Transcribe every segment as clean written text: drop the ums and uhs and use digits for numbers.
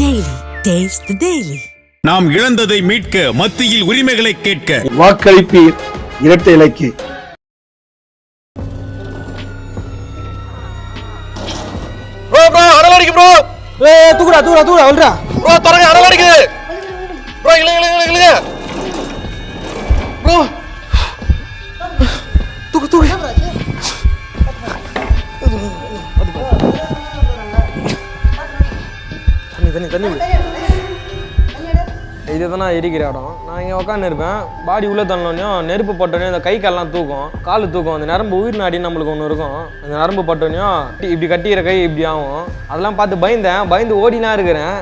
Daily. Taste the Daily. நாம் இழந்ததை மீட்க, மத்தியில் உரிமைகளை கேட்க வாக்களிப்பீர் இரட்டை இலைக்கு. தூக்குடா சொல்றா ப்ரோ தொடங்க அனல் அடிக்குது ப்ரோ இல்ல ப்ரோ தூக்கு தண்ணி இதுதான் நான் எரிக்கிற இடம். நான் இங்கே உட்காந்துருப்பேன். பாடி உள்ளே தள்ளோனையும் நெருப்பு பட்டோனையும் அந்த கை கால்லாம் தூக்கும், காலு தூக்கும். அந்த நரம்பு உயிர் நாடின்னு நம்மளுக்கு ஒன்று இருக்கும். அந்த நரம்பு பட்டோனையும் இப்படி கட்டிக்கிற கை இப்படி ஆகும். அதெல்லாம் பார்த்து பயந்து ஓடினா இருக்கிறேன்.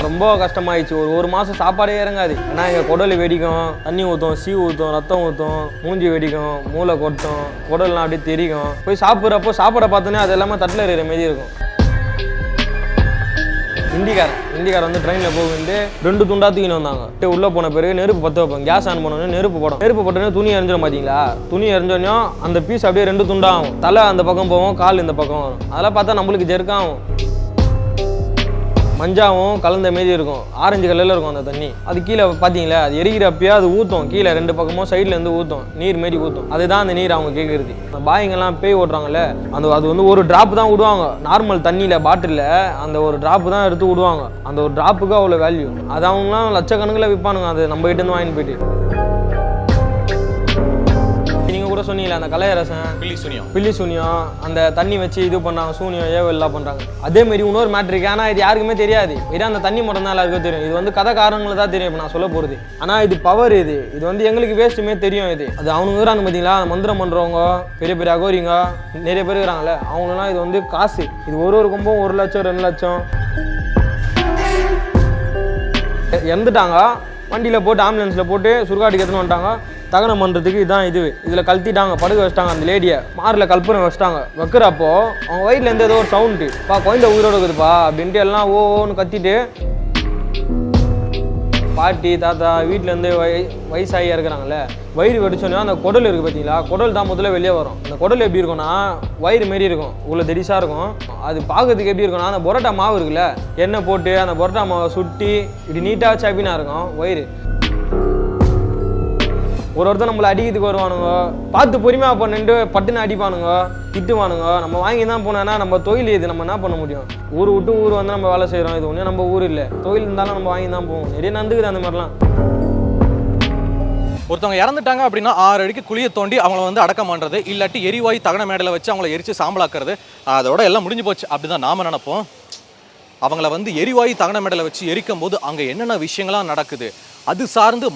ரொம்ப கஷ்டமாயிடுச்சு. ஒரு மாதம் சாப்பாடே இறங்காது. ஏன்னா எங்கள் குடல் வெடிக்கும், தண்ணி ஊற்றும், சீ ஊற்றும், ரத்தம் ஊற்றும், மூஞ்சி வெடிக்கும், மூளை கொட்டும், குடல்லாம் அப்படியே தெரிக்கும். போய் சாப்பிட்றப்போ சாப்பாடை பார்த்தோன்னே அது எல்லாமே தட்டில் இருக்கிற மாரி இருக்கும். இந்திக்காரன் வந்து ட்ரெயினில் போகுது 2 துண்டா தூக்கின்னு வந்தாங்க. உள்ளே போன பிறகு நெருப்பு பற்ற வைப்பாங்க. கேஸ் ஆன் பண்ணோன்னே நெருப்பு பட்டோன்னே துணி எரிஞ்சிடும் பார்த்தீங்களா. துணி எரிஞ்சோடனையும் அந்த பீஸ் அப்படியே 2 துண்டாகும். தலை அந்த பக்கம் போவோம், கால் இந்த பக்கம் வரும். அதெல்லாம் பார்த்தா நம்மளுக்கு ஜெருக்காகும். மஞ்சாவும் கலந்த மாரி இருக்கும், ஆரஞ்சு கலரில் இருக்கும் அந்த தண்ணி. அது கீழே பார்த்தீங்களா, அது எரிக்கிறப்பயே அது ஊற்றும். கீழே 2 பக்கமும் சைட்லேருந்து ஊற்றும், நீர் மாரி ஊற்றும். அதுதான் அந்த நீர் அவங்க கேட்குறது. அந்த பாய்ங்கெல்லாம் பேய் ஓட்டுறாங்கல்ல, அது வந்து ஒரு ட்ராப் தான் விடுவாங்க. நார்மல் தண்ணியில் பாட்டிலில் அந்த ஒரு ட்ராப்பு தான் எடுத்து விடுவாங்க. அந்த ஒரு ட்ராப்புக்கு அவ்வளோ வேல்யூ. அது அவங்களாம் லட்சக்கணக்கில் விற்பானுங்க. அது நம்ம கிட்டேருந்து வாங்கிட்டு போயிட்டு. நீங்கள் கூட சொன்னீங்களா அந்த கலையரசன் பில்லி சூனியம், அந்த தண்ணி வச்சு இது பண்ணாங்க, சூனியம் ஏவெல்லாம் பண்ணுறாங்க. அதேமாரி இன்னொரு மேட்ரு இருக்கு. ஆனால் இது யாருக்குமே தெரியாது. இது அந்த தண்ணி மட்டும் தான் எல்லாருக்கும் தெரியும். இது வந்து கதைக்காரங்களுக்கு தான் தெரியும். இப்போ நான் சொல்ல போகிறது. ஆனால் இது பவர். இது வந்து எங்களுக்கு வேஸ்ட்டுமே தெரியும். இது அவனுங்க இருக்கிறாங்க பார்த்தீங்களா, மந்திரம் பண்ணுறவங்க, பெரிய அகோரிங்க நிறைய பேர் இருக்கிறாங்கல்ல, அவங்களாம் இது வந்து காசு. இது ஒரு கும்பம் 1 லட்சம் 2 லட்சம். இறந்துட்டாங்க, வண்டியில் போட்டு ஆம்புலன்ஸில் போட்டு சுடுகாட்டுக்கு எடுத்துன்னு வந்துட்டாங்க. தகனம் பண்ணுறதுக்கு இதுதான் இதில் கழட்டிட்டாங்க, படுக்க வச்சிட்டாங்க. அந்த லேடியை மாரில் கல்பனை வச்சிட்டாங்க. வைக்கிறப்போ அவங்க வயிற்றுலேருந்து ஏதோ ஒரு சவுண்டு, குழந்தை உயிரோடு இருக்குதுப்பா அப்படின்ட்டு எல்லாம் ஓன்னு கத்திட்டு, பாட்டி தாத்தா வீட்டிலேருந்து வயசாகி இருக்கிறாங்கல்ல, வயிறு வெடிச்சோன்னா அந்த குடல் இருக்குது பார்த்தீங்களா, குடல் தான் முதல்ல வெளியே வரும். அந்த குடல் எப்படி இருக்கும்னா வயிறு மாரி இருக்கும், உள்ள தெரிசாக இருக்கும். அது பார்க்கறதுக்கு எப்படி இருக்கும்னா, அந்த பரோட்டா மாவு இருக்குல்ல, எண்ணெய் போட்டு அந்த பரோட்டா மாவை சுட்டி இப்படி நீட்டாக சாப்பினா இருக்கும் வயிறு. ஒருத்தர் நம்மளை அடிக்கிறதுக்கு வருவானுங்க, பார்த்து பொறுமையாக பண்ணிட்டு பட்டுன்னு அடிப்பானுங்க, திட்டுவானுங்க. நம்ம வாங்கி தான் போனோன்னா நம்ம தொழில் இது, நம்ம என்ன பண்ண முடியும்? ஊர் விட்டு ஊர் வந்து நம்ம வேலை செய்கிறோம். இது ஒன்றும் நம்ம ஊர் இல்லை. தொழில் இருந்தாலும் நம்ம வாங்கி தான் போவோம். நிறைய நடந்துக்குது அந்த மாதிரிலாம். ஒருத்தவங்க இறந்துட்டாங்க அப்படின்னா 6 அடிக்கு குழியை தோண்டி அவங்கள வந்து அடக்கம் பண்ணுறது, இல்லாட்டி எரிவாயு தகன மேடையில் வச்சு அவங்கள எரித்து சாம்பலாக்குறது, அதோட எல்லாம் முடிஞ்சு போச்சு அப்படிதான் நாம நினைப்போம். அவங்கள வந்து எரிவாயு தகன மேடையில் வச்சு எரிக்கும் போது அங்கே என்னென்ன விஷயங்கள்லாம் நடக்குது, அது சார்ந்து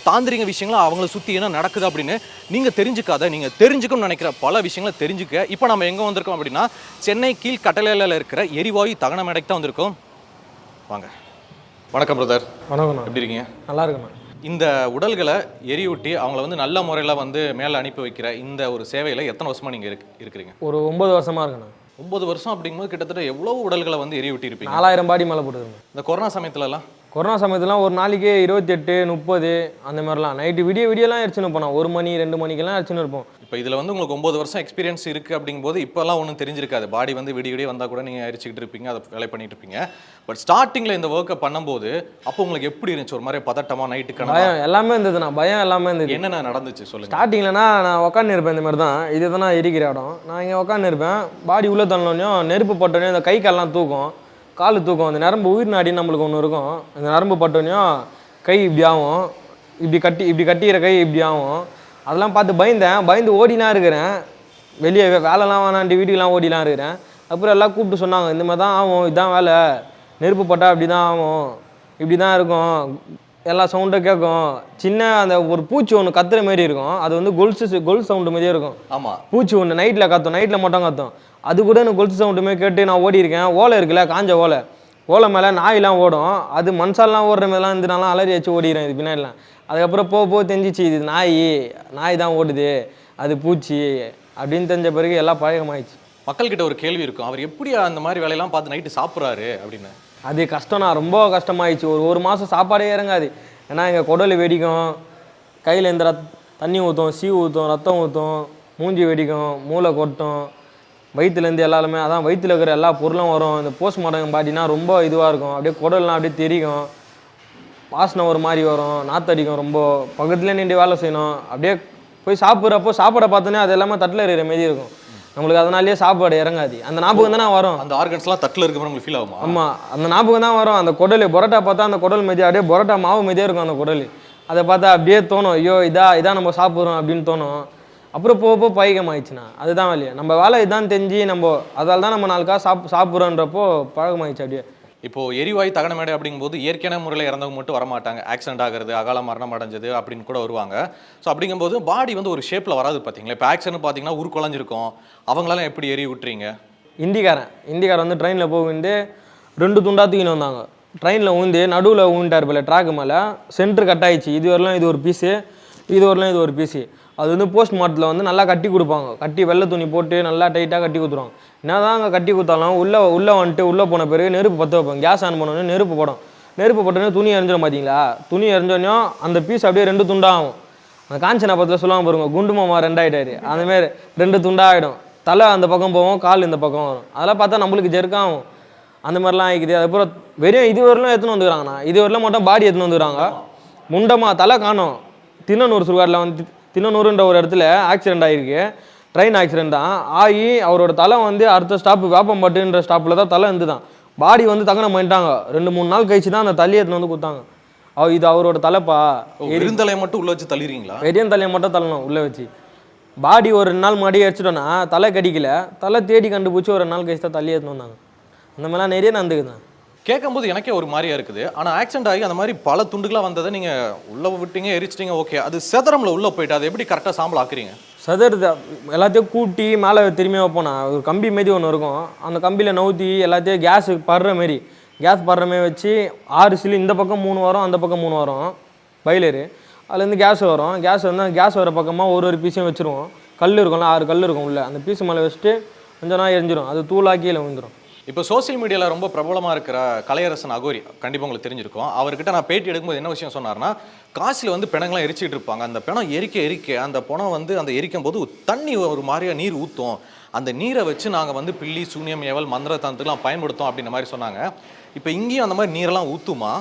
தாந்திரிக விஷயங்களாம் அவங்கள சுற்றி என்ன நடக்குது அப்படின்னு நீங்கள் தெரிஞ்சுக்கணும்னு நினைக்கிற பல விஷயங்களை தெரிஞ்சுக்க இப்போ நம்ம எங்கே வந்திருக்கோம் அப்படின்னா, சென்னை கீழ்கட்டளையில் இருக்கிற எரிவாயு தகன மேடைக்கு தான் வந்திருக்கோம். வாங்க. வணக்கம் பிரதர். வணக்கம். எப்படி இருக்கீங்க? நல்லா இருக்குண்ணா. இந்த உடல்களை எரியூட்டி அவங்கள வந்து நல்ல முறையில் வந்து மேலே அனுப்பி வைக்கிற இந்த ஒரு சேவையில் எத்தனை வருஷமாக நீங்கள் இருக்கிறீங்க? ஒரு 9 வருஷமாக இருக்குண்ணா. 9 வருஷம் அப்படிங்கும்போது கிட்டத்தட்ட எவ்வளோ உடல்களை வந்து எரியூட்டி இருப்பீங்க? 4000 பாடி மேலே போட்டுருங்க. இந்த கொரோனா சமயத்துலலாம் ஒரு நாளைக்கு 28 30 அந்த மாதிரிலாம் நைட்டு விடியெல்லாம் எரிச்சுன்னு இருப்போம். 1 மணி 2 மணிக்கெல்லாம் எரிச்சுன்னு இருப்போம். இப்போ இதில் வந்து உங்களுக்கு 9 வருஷம் எக்ஸ்பீரியன்ஸ் இருக்குது அப்படிங்கும்போது இப்போல்லாம் ஒன்றும் தெரிஞ்சிருக்காது. பாடி வந்து விடிய வந்தால் கூட நீங்கள் எரிச்சிக்கிட்டு இருப்பீங்க, அதை வேலை பண்ணிட்டு இருப்பீங்க. பட் ஸ்டார்டிங்கில் இந்த ஒர்க்கை பண்ணும்போது அப்போ உங்களுக்கு எப்படி இருந்துச்சு? ஒரு மாதிரி பதட்டமாக, நைட்டுக்கான பயம் எல்லாமே இருந்ததுண்ணா. பயம் எல்லாமே இருந்தது. என்னென்ன நடந்துச்சு சொல்லுங்கள். ஸ்டார்டிங்லனா நான் உட்காந்து இருப்பேன். இந்த மாதிரி தான் இதுதான் நான் எரிக்கிற இடம். நான் இங்கே உட்காந்து இருப்பேன். பாடி உள்ளே தள்ளோனையும் நெருப்பு பட்டோனையும் அந்த கை கால்லாம் தூக்கும், காலு தூக்கும். அந்த நரம்பு உயிர் நாடின்னு நம்மளுக்கு ஒன்று இருக்கும். அந்த நரம்பு பட்டோனையும் கை இப்படி ஆகும், இப்படி கட்டிக்கிற கை இப்படி ஆகும். அதெல்லாம் பார்த்து பயந்து ஓடிலாம் இருக்கிறேன். வெளியே வேலைலாம் வேணான்ட்டு வீட்டுக்கெலாம் ஓடிலாம் இருக்கிறேன். அப்புறம் எல்லாம் கூப்பிட்டு சொன்னாங்க, இந்த மாதிரி தான் ஆகும், இதுதான் வேலை, நெருப்பு பட்டா இப்படி தான் ஆகும், இப்படி தான் இருக்கும், எல்லா சவுண்டும் கேட்கும். சின்ன அந்த ஒரு பூச்சி ஒன்று கத்துற மாரி இருக்கும். அது வந்து கொலுசு சவுண்டு மாதிரியே இருக்கும். ஆமாம், பூச்சி ஒன்று நைட்டில் கத்தும், நைட்டில் மட்டும் கத்தும். அது கூட எனக்கு கொலுசு சவுண்டுமே கேட்டு நான் ஓடி இருக்கேன். ஓலை இருக்குல்ல, காஞ்ச ஓலை மேலே நாயெல்லாம் ஓடும். அது மனுஷாலாம் ஓடுற மாதிரிலாம் இருந்துனாலாம் அலறி வச்சு ஓடிக்கிறேன் இது பின்னாடிலாம். அதுக்கப்புறம் போக தெரிஞ்சிச்சு, இது நாய் தான் ஓடுது, அது பூச்சி அப்படின்னு தெரிஞ்ச பிறகு எல்லாம் பழக்கமாயிடுச்சு. மக்கள்கிட்ட ஒரு கேள்வி இருக்கும், அவர் எப்படி அந்த மாதிரி வேலையெல்லாம் பார்த்து நைட்டு சாப்பிட்றாரு அப்படின்னு. அது கஷ்டம்னா ரொம்ப கஷ்டமாயிடுச்சு. ஒரு மாதம் சாப்பாடே இறங்காது. ஏன்னா எங்கள் குடல் வெடிக்கும், கையில் இந்த தண்ணி ஊற்றும், சீ ஊற்றும், ரத்தம் ஊற்றும், மூஞ்சி வெடிக்கும், மூளை கொட்டும், வயிற்றுலேருந்து எல்லாருமே அதான் வயிற்றில் இருக்கிற எல்லா பொருளும் வரும். இந்த போஸ்ட்மார்ட்டம் பாட்டினா ரொம்ப இதுவாக இருக்கும். அப்படியே குடல்லாம் அப்படியே தெரிக்கும், வாசனை ஒரு மாதிரி வரும், நாத்தடிக்கும். ரொம்ப பக்கத்துலேயே நின்று வேலை செய்யணும். அப்படியே போய் சாப்பிட்றப்போ சாப்பாடை பார்த்தோன்னே அது எல்லாமே தட்டில் இருக்கிற மாரி இருக்கும். நம்மளுக்கு அதனாலேயே சாப்பாடு இறங்காது. அந்த ஞாபகம் தானே வரும். அந்த ஆர்கன்ஸ்லாம் தட்டில் இருக்கிற உங்களுக்கு ஃபீல் ஆகுமா? ஆமாம், அந்த ஞாபகம் தான் வரும். அந்த குடல் பரோட்டா பார்த்தா அந்த குடல் மெதியாக அப்படியே பரோட்டா மாவு மெதியாக இருக்கும் அந்த குடல். அதை பார்த்தா அப்படியே தோணும், ஐயோ இதான் நம்ம சாப்பிட்றோம் அப்படின்னு தோணும். அப்புறம் போக பழக்கமாயிடுச்சுண்ணா. அதுதான் வேலையை. நம்ம வேலை இதான் தெரிஞ்சு நம்ம அதால் தான் நம்ம நாளுக்காக சாப்பிட்றோன்றப்போ பழக்கமாயிடுச்சு அப்படியே. இப்போ எரிவாயு தகன மேடை அப்படிங்கும்போது இயற்கையான முறையில் இறந்தவங்க மட்டும் வரமாட்டாங்க. ஆக்சிடென்ட் ஆகிறது, அகால மரணம் அடைஞ்சது அப்படின்னு கூட வருவாங்க. ஸோ அப்படிங்கும்போது பாடி வந்து ஒரு ஷேப்பில் வராது பார்த்தீங்களா? இப்போ ஆக்சிடென்ட் பார்த்தீங்கன்னா உருக்குலைஞ்சிருக்கும். அவங்களால எப்படி எரி விட்டுறீங்க? இந்திக்காரன் வந்து ட்ரெயினில் போகுது 2 துண்டா தூக்கின்னு வந்தாங்க. ட்ரெயினில் ஊந்து நடுவில் ஊன்ட்டார் போல, ட்ராக்கு மேலே சென்ட்ரு கட் ஆயிடுச்சு. இது வரலாம் இது ஒரு பீஸு, இது வரலாம் இது ஒரு பீஸு. அது வந்து போஸ்ட் மார்ட்டத்தில் வந்து நல்லா கட்டி கொடுப்பாங்க. கட்டி வெள்ளை துணி போட்டு நல்லா டைட்டாக கட்டி கொடுத்துருவாங்க. என்ன தான் அங்கே கட்டி கொடுத்தாலும் உள்ளே வந்துட்டு உள்ளே போன பிறகு நெருப்பு பற்ற வைப்பாங்க. கேஸ் ஆன் பண்ணோன்னே நெருப்பு போட்டோன்னே துணி எரிஞ்சிடும் பார்த்தீங்களா? துணி எரிஞ்சோடனே அந்த பீஸ் அப்படியே 2 துண்டாக ஆகும். அந்த காஞ்சனா பத்தில் சொல்லுவாங்க பாருங்க, குண்டு மாமா 2 ஆகிட்டாரு. அந்தமாரி 2 துண்டாக ஆகிடும். தலை அந்த பக்கம் போவோம், கால் இந்த பக்கம் வரும். அதெல்லாம் பார்த்தா நம்மளுக்கு ஜெர்க்காகும். அந்த மாதிரிலாம் ஆகிக்குது. அதுக்கப்புறம் வெறும் இது வரலாம் எடுத்துன்னு வந்துக்கிறாங்கண்ணா. இது வரலாம் மட்டும் பாடி எடுத்துன்னு வந்துக்கிறாங்க. முண்டமாக தலை காணும். திண்ணனூர் சுடுகாட்டில் வந்து திண்ணனூருன்ற ஒரு இடத்துல ஆக்சிடென்ட் ஆகிருக்கு. ட்ரெயின் ஆக்சிடென்ட் தான் ஆகி அவரோட தலை வந்து அடுத்த ஸ்டாப்பு வேப்பம்பட்டுன்ற ஸ்டாப்பில் தான் தலை இருந்து தான் பாடி வந்து தகனம் பண்ணிட்டாங்க. 2-3 நாள் கழிச்சு தான் அந்த தலையை எடுத்துன்னு வந்து கொடுத்தாங்க. இது அவரோட தலைப்பா. எரிந்தலையை மட்டும் உள்ள வச்சு தள்ளிடுறீங்களா? வெறியன் தலையை மட்டும் தள்ளணும் உள்ளே வச்சு. பாடி ஒரு 2 நாள் முன்னாடி அடிச்சிட்டோன்னா தலை கடிக்கல, தலை தேடி கண்டுபிடிச்சி ஒரு 2 நாள் கழிச்சு தான் தள்ளி எடுத்துன்னு வந்தாங்க. அந்த மாதிரிலாம் நிறைய நடந்துக்குதான். கேட்கும்போது எனக்கே ஒரு மாதிரியா இருக்குது. ஆனால் ஆக்சிடென்ட் ஆகி அந்த மாதிரி பல துண்டுகளாக வந்ததை நீங்கள் உள்ளே விட்டீங்க, எரிச்சிட்டிங்க, ஓகே. அது செதறம்ல உள்ளே போயிட்டு அதை எப்படி கரெக்டாக சாம்பல் ஆக்குறீங்க? செதறது எல்லாத்தையும் கூட்டி மேலே திரும்பி வைப்போம். ஒரு கம்பி மாரி ஒன்று இருக்கும். அந்த கம்பியில் நவுத்தி எல்லாத்தையும் கேஸ் படுற மாரி வச்சு 6 சிலி இந்த பக்கம் 3 வரும், அந்த பக்கம் 3 வரும் பைலரு. அதுலேருந்து கேஸ் வரும். கேஸ் வந்து கேஸ் வர பக்கமாக ஒரு பீஸையும் வச்சுருவோம். கல் இருக்கும்ல, 6 கல் இருக்கும் உள்ள. அந்த பீஸு மேலே வச்சுட்டு கொஞ்சம் நாள் எரிஞ்சிடும். அது தூளாக்கி கீழே விழுந்துடும். இப்போ சோசியல் மீடியாவில் ரொம்ப பிரபலமாக இருக்கிற கலையரசன் அகோரி கண்டிப்பாக உங்களுக்கு தெரிஞ்சிருக்கும். அவர்கிட்ட நான் பேட்டி எடுக்கும்போது என்ன விஷயம் சொன்னார்னா, காசில் வந்து பிணங்கள்லாம் எரிச்சிட்டு இருப்பாங்க. அந்த பிணம் எரிக்க அந்த பிணம் வந்து அந்த எரிக்கும் போது தண்ணி ஒரு மாதிரியாக நீர் ஊற்றும். அந்த நீரை வச்சு நாங்கள் வந்து பில்லி, சூனியம், ஏவல், மந்திர தந்திரம்லாம் பயன்படுத்தோம் அப்படின்ற மாதிரி சொன்னாங்க. இப்போ இங்கேயும் அந்த மாதிரி நீரெல்லாம் ஊற்றுமா?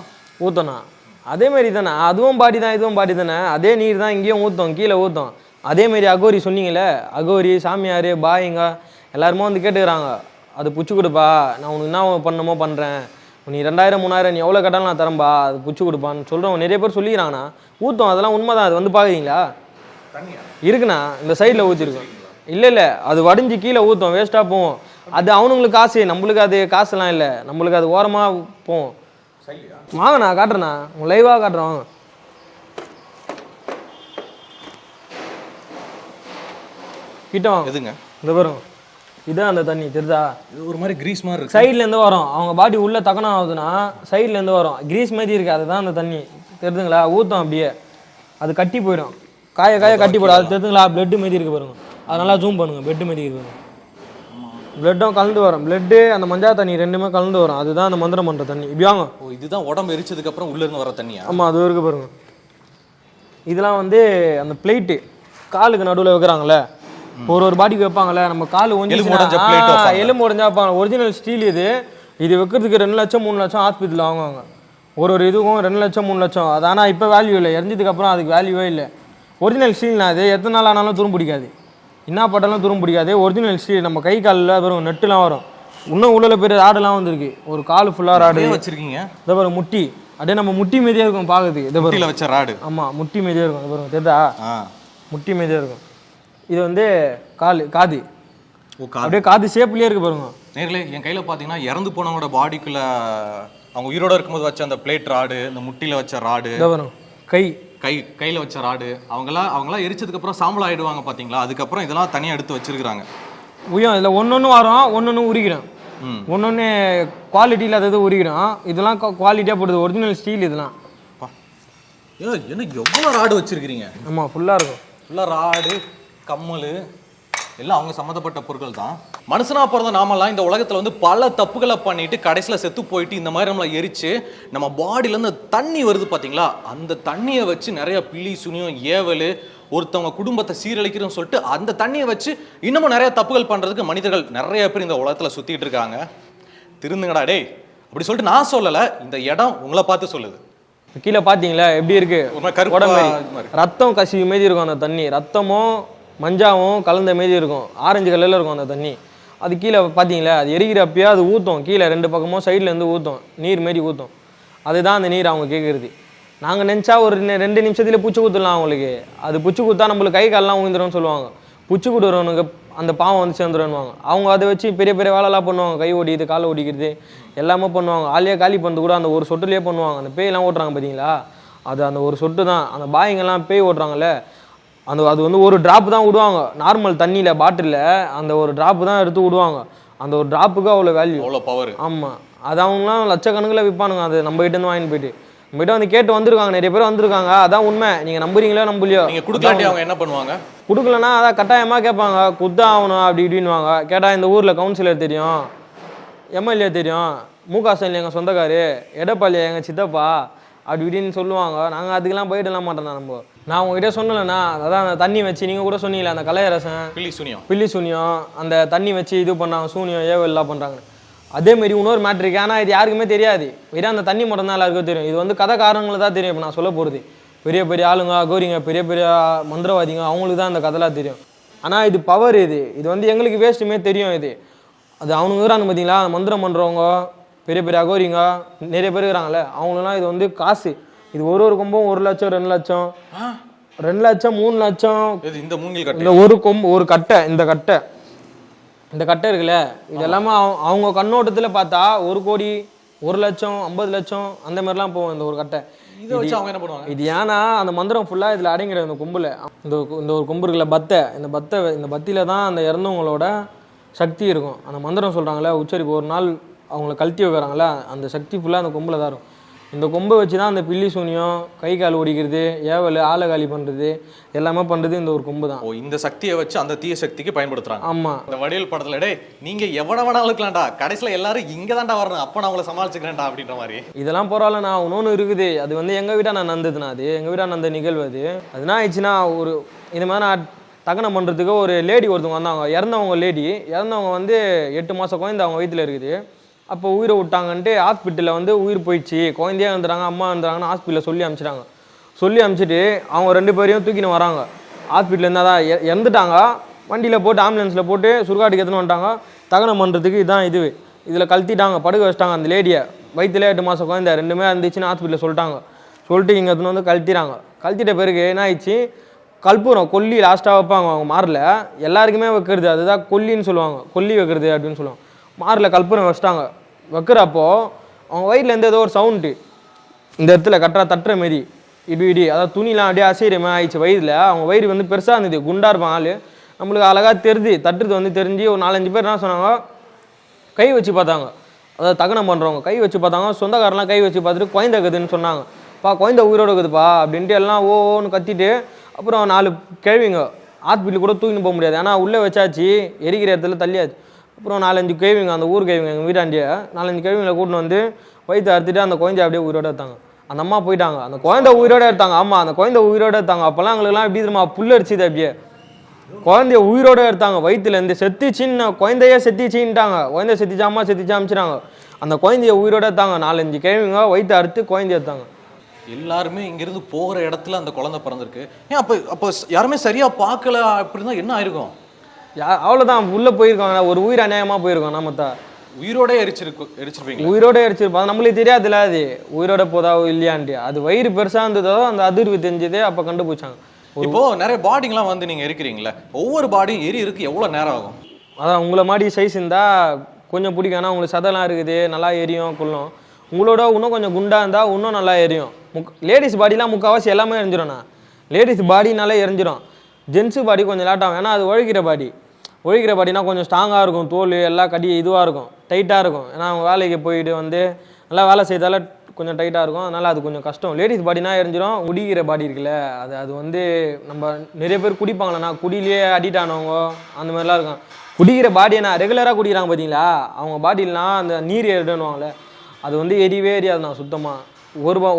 ஊற்றணா அதேமாரி தானே. அதுவும் பாடி தான், இதுவும் பாடி தானே. அதே நீர் தான் இங்கேயும் ஊற்றும், கீழே ஊற்றும். அதேமாரி அகோரி சொன்னீங்களே, அகோரி, சாமியார், பாயிங்க எல்லாருமே வந்து கேட்டுக்கிறாங்க, அது புச்சு கொடுப்பா, நான் உனக்கு என்ன பண்ணணுமோ பண்ணுறேன், நீ 2000-3000 நீ எவ்வளோ கேட்டாலும் நான் தரம்பா, அது புச்சு கொடுப்பான்னு சொல்கிறவங்க நிறைய பேர் சொல்லிக்கிறாங்கண்ணா. ஊற்றும், அதெல்லாம் உண்மை தான். அது வந்து பார்க்குறீங்களா இருக்குண்ணா, இந்த சைடில் ஊற்றிருக்கோம். இல்லை அது வடிஞ்சு கீழே ஊற்றும், வேஸ்ட்டாக போவோம். அது அவனுங்களுக்கு காசு, நம்மளுக்கு அது காசுலாம் இல்லை. நம்மளுக்கு அது ஓரமாக போவோம். வாங்கண்ணா, காட்டுறேண்ணா, உங்கள் லைவாக காட்டுறேன் வாங்க. கிட்ட வாங்க. எதுங்க இந்த பாருங்க, இதான் அந்த தண்ணி தெரியுதா? இது ஒரு மாதிரி கிரீஸ் மாதிரி இருக்கு. சைட்லேருந்து வரும். அவங்க பாடி உள்ளே தகனம் ஆகுதுன்னா சைட்லேருந்து வரும், கிரீஸ் மாதிரி இருக்குது. அதுதான் அந்த தண்ணி தெரியுதுங்களா? ஊற்றும் அப்படியே, அது கட்டி போயிடும். காய கட்டி போயிடும். அது தெரியுதுங்களா? பிளட்டு மாரி இருக்கு பாருங்க. அது நல்லா ஜூம் பண்ணுங்க. பெட்டு மாரி இருக்கு பாருங்க. பிளட்டும் கலந்து வரும். பிளட்டு அந்த மஞ்சள் தண்ணி ரெண்டுமே கலந்து வரும். அதுதான் அந்த மந்திரம் பண்ணுற தண்ணி. இப்படியாங்க. ஓ, இதுதான் உடம்பு எரிச்சதுக்கப்புறம் உள்ளேருந்து வர தண்ணியா? ஆமாம், அது இருக்கு பாருங்க. இதெல்லாம் வந்து அந்த பிளேட்டு காலுக்கு நடுவில் வைக்கிறாங்களே, ஒரு பாடிக்கு வைப்பாங்கல்ல, நம்ம கால் எலும்பு உடைஞ்சா வைப்பாங்க. ஒரிஜினல் ஸ்டீல் இது. இது வைக்கிறதுக்கு 2 லட்சம் 3 லட்சம் ஹாஸ்பிட்டலில் வாங்குவாங்க. ஒரு இதுக்கும் 2 லட்சம் 3 லட்சம். அது ஆனால் இப்போ வேல்யூ இல்லை. எரிஞ்சதுக்கப்புறம் அதுக்கு வேல்யூவே இல்லை. ஒரிஜினல் ஸ்டீல்னா அது எத்தனை நாள் ஆனாலும் துரும் பிடிக்காது, என்ன பட்டாலும் துரும் பிடிக்காது. Original steel. நம்ம கை காலில் வரும், நெட்டுலாம் வரும். இன்னும் உள்ள பெரிய ராடெல்லாம் வந்துருக்கு. ஒரு கால் ஃபுல்லாக ராடு வச்சிருக்கீங்க. இதை பாருங்க, முட்டி அப்படியே நம்ம முட்டி மீதியாக இருக்கும் பார்க்குறதுக்கு. இதை பாருங்க, வச்ச ராடு. ஆமாம், முட்டி மீதியாக இருக்கும். இது பாருங்க, தெரியுதா? முட்டி மீதியாக இருக்கும். இது வந்து காது அப்படியே காது ஷேப்லேயே இருக்கு பாருங்க. நேர்களே, என் கையில் பார்த்தீங்கன்னா இறந்து போனவங்களோட பாடிக்குள்ள அவங்க உயிரோட இருக்கும்போது வச்ச அந்த பிளேட் ராடு, இந்த முட்டியில் வச்ச ராடு, கையில் வச்ச ராடு, அவங்களாம் எரிச்சதுக்கப்புறம் சாம்பல் ஆகிடுவாங்க பார்த்தீங்களா? அதுக்கப்புறம் இதெல்லாம் தனியாக எடுத்து வச்சிருக்கிறாங்க. உயம் இதில் ஒன்று வரும், ஒன்று உரிக்கிறோம். ஒன்று குவாலிட்டியில் அது உரிக்கிறோம். இதெல்லாம் குவாலிட்டியாக போடுது, ஒரிஜினல் ஸ்டீல். இதெல்லாம் என்ன எவ்வளோ ராடு வச்சிருக்கிறீங்க? ஆமாம், ஃபுல்லாக இருக்கும். ஃபுல்லாக ராடு, கம்மல் எல்லாம் அவங்க சம்மந்தப்பட்ட பொருட்கள் தான். மனுஷனா பிறந்த நாமெல்லாம் இந்த உலகத்தில் வந்து பல தப்புகளை பண்ணிட்டு கடைசியில் செத்து போயிட்டு இந்த மாதிரி நம்மளை எரிச்சு நம்ம பாடியிலேருந்து தண்ணி வருது பார்த்தீங்களா? அந்த தண்ணியை வச்சு நிறைய பில்லி, சுனியம், ஏவல், ஒருத்தவங்க குடும்பத்தை சீரழிக்கிறோம்னு சொல்லிட்டு அந்த தண்ணியை வச்சு இன்னமும் நிறைய தப்புகள் பண்றதுக்கு மனிதர்கள் நிறைய பேர் இந்த உலகத்துல சுத்திட்டு இருக்காங்க. திருந்துங்கடா டேய் அப்படி சொல்லிட்டு நான் சொல்லல, இந்த இடம் உங்களை பார்த்து சொல்லுது. கீழே பார்த்தீங்களா எப்படி இருக்கு, ரத்தம் கசிவு மாரி இருக்கும் அந்த தண்ணி, ரத்தமும் மஞ்சாவும் கலந்த மாரி இருக்கும், ஆரஞ்சு கலரில் இருக்கும் அந்த தண்ணி. அது கீழே பார்த்தீங்களா, அது எரிக்கிறப்பயே அது ஊற்றும், கீழே 2 பக்கமும் சைட்லேருந்து ஊற்றும், நீர் மாரி ஊற்றும். அதுதான் அந்த நீர் அவங்க கேட்குறது. நாங்கள் நினச்சா ஒரு 2 நிமிஷத்துல பூச்சி குத்துடலாம் அவங்களுக்கு. அது பூச்சி குத்தா நம்மளுக்கு கை காலெலாம் ஊந்துடும் சொல்லுவாங்க. பூச்சி குடுறவனுக்கு அந்த பாவம் வந்து சேர்ந்துருவாங்க. அவங்க அதை வச்சு பெரிய பெரிய வேலைலாம் பண்ணுவாங்க, கை ஓடிக்கிறது காலை ஓடிக்கிறது எல்லாமே பண்ணுவாங்க. ஆளையே காலி பண்ணுறது கூட அந்த ஒரு சொட்டுலேயே பண்ணுவாங்க. அந்த பேயெல்லாம் ஓட்டுறாங்க பார்த்தீங்களா, அது அந்த ஒரு சொட்டு தான். அந்த பாய்ங்கெல்லாம் பேய் ஓட்டுறாங்கல்ல, அது வந்து ஒரு ட்ராப் தான் விடுவாங்க நார்மல் தண்ணியில் பாட்டிலில், அந்த ஒரு ட்ராப்பு தான் எடுத்து விடுவாங்க. அந்த ஒரு ட்ராப்புக்கு அவ்வளோ வேல்யூ, அவ்வளோ பவர். ஆமாம், அது அவங்களாம் லட்சக்கணக்கில் விற்பானுங்க. அது நம்ம கிட்டேருந்து வாங்கிட்டு போயிட்டு நம்மகிட்ட வந்து கேட்டு வந்திருக்காங்க, நிறைய பேர் வந்திருக்காங்க. அதான் உண்மை. நீங்கள் நம்புறீங்களோ நம்பலையோ, நீங்கள் கொடுக்கலாட்டி அவங்க என்ன பண்ணுவாங்க, கொடுக்கலன்னா அதான் கட்டாயமாக கேட்பாங்க, குத்தா ஆகணும் அப்படி இப்படின்வாங்க. கேட்டால் இந்த ஊரில் கவுன்சிலர் தெரியும், எம்எல்ஏ தெரியும், முகாசன் எங்கள் சொந்தக்காரு, எடப்பாடி எங்கள் சித்தப்பா அப்படி இப்படின்னு சொல்லுவாங்க. நாங்கள் அதுக்கெல்லாம் போயிடலாம் மாட்டோம். நான் உங்ககிட்ட சொன்னலண்ணா, அதான் அந்த தண்ணி வச்சு நீங்கள் கூட சொன்னீங்களே அந்த கலையரசன் பில்லி சூனியம் அந்த தண்ணி வச்சு இது பண்ணாங்க, சூனியம் ஏவெல்லாம் பண்ணுறாங்க. அதேமாரி இன்னொரு மேட்ருக்கு. ஆனால் இது யாருக்குமே தெரியாது, வெறும் அந்த தண்ணி மட்டும் தான் எல்லாருக்கும் தெரியும். இது வந்து கதை காரணங்களை தான் தெரியும். இப்போ நான் சொல்ல போகிறது பெரிய பெரிய ஆளுங்க, அகோரிங்க, பெரிய பெரிய மந்திரவாதிங்க, அவங்களுக்கு தான் அந்த கதைலாம் தெரியும். ஆனால் இது பவர், இது வந்து எங்களுக்கு வேஸ்ட்டுமே தெரியும். அது அவனுங்க இருக்கிறாங்க பார்த்தீங்களா, மந்திரம் பண்ணுறவங்க, பெரிய பெரிய அகோரிங்க நிறைய பேர் இருக்கிறாங்களே, அவங்களுக்குலாம் இது வந்து காசு. இது ஒரு கொம்பும் 1 லட்சம் 2 லட்சம் 2 லட்சம் 3 லட்சம். இந்த ஒரு கொம்பு ஒரு கட்டை, இந்த கட்டை இருக்குல்ல, இது எல்லாமே அவங்க கண்ணோட்டத்தில் பார்த்தா 1 கோடி 1 லட்சம் 50 லட்சம் அந்த மாதிரிலாம் போகும் இந்த ஒரு கட்டை. இதை வச்சு அவங்க என்ன பண்ணுவாங்க, இது ஏன்னா அந்த மந்திரம் ஃபுல்லாக இதில் அடங்கிடும். இந்த கொம்பில் இந்த ஒரு கொம்பு இருக்குல்ல, இந்த பத்தியில் தான் அந்த இறந்தவங்களோட சக்தி இருக்கும். அந்த மந்திரம் சொல்கிறாங்களே உச்சரிப்பு, ஒரு நாள் அவங்கள கழட்டி வைக்கிறாங்களே, அந்த சக்தி ஃபுல்லாக அந்த கொம்பில் தான் இருக்கும். இந்த கொம்பை வச்சு தான் அந்த பில்லி சூனியம், கை கால் ஓடிக்கிறது, ஏவல், ஆளை காலி பண்ணுறது எல்லாமே பண்ணுறது இந்த ஒரு கொம்பு தான். இந்த சக்தியை வச்சு அந்த தீய சக்திக்கு பயன்படுத்துறாங்க. ஆமாம், இந்த வடிவேல் படத்துல டே நீங்கள் எவ்வளோ வேணாலும் இருக்கலாம்டா, கடைசியில் எல்லாரும் இங்கே தான்டா வரணும், அப்போ நான் அவங்கள சமாளிச்சுக்கிறேன்டா அப்படின்ற மாதிரி. இதெல்லாம் பரவாயில்ல. நான் இன்னொன்று இருக்குது, அது வந்து எங்கள் வீட்டாக நான் நந்ததுண்ணா, அது எங்கள் வீட்டாக நந்த நிகழ்வு. அது என்ன ஆயிடுச்சுன்னா, ஒரு இது மாதிரி நான் தகனம் பண்ணுறதுக்கு ஒரு லேடி ஒருத்தவங்க வந்தாங்க. இறந்தவங்க வந்து 8 மாதம் குழந்தை அவங்க வயிற்றில் இருக்குது. அப்போ உயிரை விட்டாங்கன்ட்டு ஹாஸ்பிட்டலில் வந்து உயிர் போயிடுச்சு, குழந்தையாக வந்துடுறாங்க, அம்மா வந்துடுறாங்கன்னு ஹாஸ்பிட்டலில் சொல்லி அனுப்பிச்சிட்டு அவங்க 2 பேரையும் தூக்கின்னு வராங்க. ஹாஸ்பிட்டலில் இருந்தால் தான் இறந்துட்டாங்க. வண்டியில் போட்டு ஆம்புலன்ஸில் போட்டு சுடுகாட்டுக்கு எடுத்துன்னு வந்துட்டாங்க. தகனம் பண்ணுறதுக்கு இதான் இதில் கழட்டிட்டாங்க, படுக்க வச்சிட்டாங்க அந்த லேடியை. வயிற்றுல 8 மாதம் குழந்தை 2மே இருந்துச்சுன்னு ஹாஸ்பிட்டலில் சொல்லிட்டு இங்கே எடுத்துன்னு வந்து கழட்டிட்ட பிறகு என்ன ஆயிடுச்சு, கற்பூரம் கொல்லி லாஸ்ட்டாக வைப்பாங்க அவங்க மாரில், எல்லாருக்குமே வைக்கிறது அதுதான் கொல்லின்னு சொல்லுவாங்க, கொல்லி வைக்கிறது அப்படின்னு சொல்லுவாங்க. மாரில் கற்பூரம் வச்சிட்டாங்க. வைக்கிறப்போ அவங்க வயிறுலேருந்து ஏதோ ஒரு சவுண்டு இந்த இடத்துல தட்டுற மாரி இடி, அதாவது துணிலாம் அப்படியே அசைகிற மாதிரி ஆயிடுச்சு வயிறில். அவங்க வயிறு வந்து பெருசாக இருந்தது, குண்டாக இருப்பாங்க ஆள், நம்மளுக்கு அழகாக தெரிஞ்சு தட்டுறது வந்து தெரிஞ்சு ஒரு 4-5 பேர் என்ன சொன்னாங்க, கை வச்சு பார்த்தாங்க. அதாவது தகனம் பண்ணுறவங்க கை வச்சு பார்த்தாங்க. சொந்தக்காரெலாம் கை வச்சு பார்த்துட்டு குழந்தை இருக்குதுன்னு சொன்னாங்க. குழந்தை உயிரோடு இருக்குதுப்பா அப்படின்ட்டு எல்லாம் ஓன்னு கத்திட்டு, அப்புறம் 4 கேள்விங்க ஹாஸ்பிட்டல் கூட தூக்கின்னு போக முடியாது, ஏன்னா உள்ளே வச்சாச்சு, எரிக்கிற இடத்துல தள்ளியாச்சு. அப்புறம் 4-5 கேள்விங்க, அந்த ஊர் கேள்விங்க, எங்கள் வீட்டாண்டிய 4-5 கேள்விங்களை கூட்டின்னு வந்து வயிற்று அறுத்துட்டு அந்த குழந்தை அப்படியே உயிரோடு எடுத்தாங்க. அந்த அம்மா போயிட்டாங்க, அந்த குழந்தை உயிரோடு எடுத்தாங்க. ஆமாம், அந்த குழந்தை உயிரோடு எடுத்தாங்க. அப்போல்லாம் எங்களுக்குலாம் எப்படி தெரியுமா புல்லரிச்சுது, அப்படியே குழந்தைய உயிரோடு எடுத்தாங்க. வயிற்றுலேருந்து செத்துச்சின்னு குழந்தையே செத்திச்சின்ட்டாங்க. குழந்தை செத்திச்சாமா அமிச்சிட்டாங்க. அந்த குழந்தைய உயிரோடு எடுத்தாங்க. 4-5 கேள்விங்க வயிற்று அறுத்து குழந்தை எடுத்தாங்க. எல்லாருமே இங்கிருந்து போகிற இடத்துல அந்த குழந்தை பிறந்திருக்கு. ஏன் அப்போ யாருமே சரியாக பார்க்கல அப்படின்னா என்ன ஆயிருக்கும்? அவ்வளோதான், உள்ளே போயிருக்காங்க, ஒரு உயிர் அநியாயமாக போயிருக்கோம். நாம உயிரோட எரிச்சிருப்பீங்க, உயிரோட எரிச்சிருப்போம். அது நம்மளுக்கு தெரியாதுல்ல, அது உயிரோட போதா இல்லையான்ட்டு. அது வயிறு பெருசாக இருந்ததோ அந்த அதிர்வு தெரிஞ்சதே அப்போ கண்டுபிடிச்சாங்க. இப்போ நிறைய பாடிங்கெலாம் வந்து நீங்கள் இருக்கிறீங்களா, ஒவ்வொரு பாடியும் எரியிருக்கு எவ்வளோ நேரம் ஆகும்? அதான் உங்களை மாதிரி சைஸ் இருந்தால் கொஞ்சம் பிடிக்கும், ஆனால் உங்களுக்கு சதெல்லாம் இருக்குது, நல்லா எரியும் கொள்ளும். உங்களோட இன்னும் கொஞ்சம் குண்டாக இருந்தால் இன்னும் நல்லா எரியும். லேடிஸ் பாடிலாம் முக்கால்வாசி எல்லாமே எரிஞ்சிடும்ண்ணா. லேடிஸ் பாடினாலே எரிஞ்சிடும். ஜென்ஸு பாடி கொஞ்சம் லேட்டாகும், ஏன்னா அது ஒழிக்கிற பாடினா கொஞ்சம் ஸ்ட்ராங்காக இருக்கும், தோல் எல்லாம் இதுவாக இருக்கும், டைட்டாக இருக்கும். ஏன்னா அவங்க வேலைக்கு போயிட்டு வந்து நல்லா வேலை செய்தால கொஞ்சம் டைட்டாக இருக்கும், அதனால் அது கொஞ்சம் கஷ்டம். லேடிஸ் பாடினா எரிஞ்சிடும். குடிக்கிற பாடி இருக்குல்ல, அது வந்து நம்ம நிறைய பேர் குடிப்பாங்களேண்ணா, குடியிலேயே அடிக்ட் ஆனவங்க அந்த மாதிரிலாம் இருக்கும். குடிக்கிற பாடியை ரெகுலராக குடிக்கிறாங்க பார்த்தீங்களா, அவங்க பாடியிலாம் அந்த நீர் ஏறிடுவாங்களே, அது வந்து எரியவே எரியாதுண்ணா சுத்தமாக.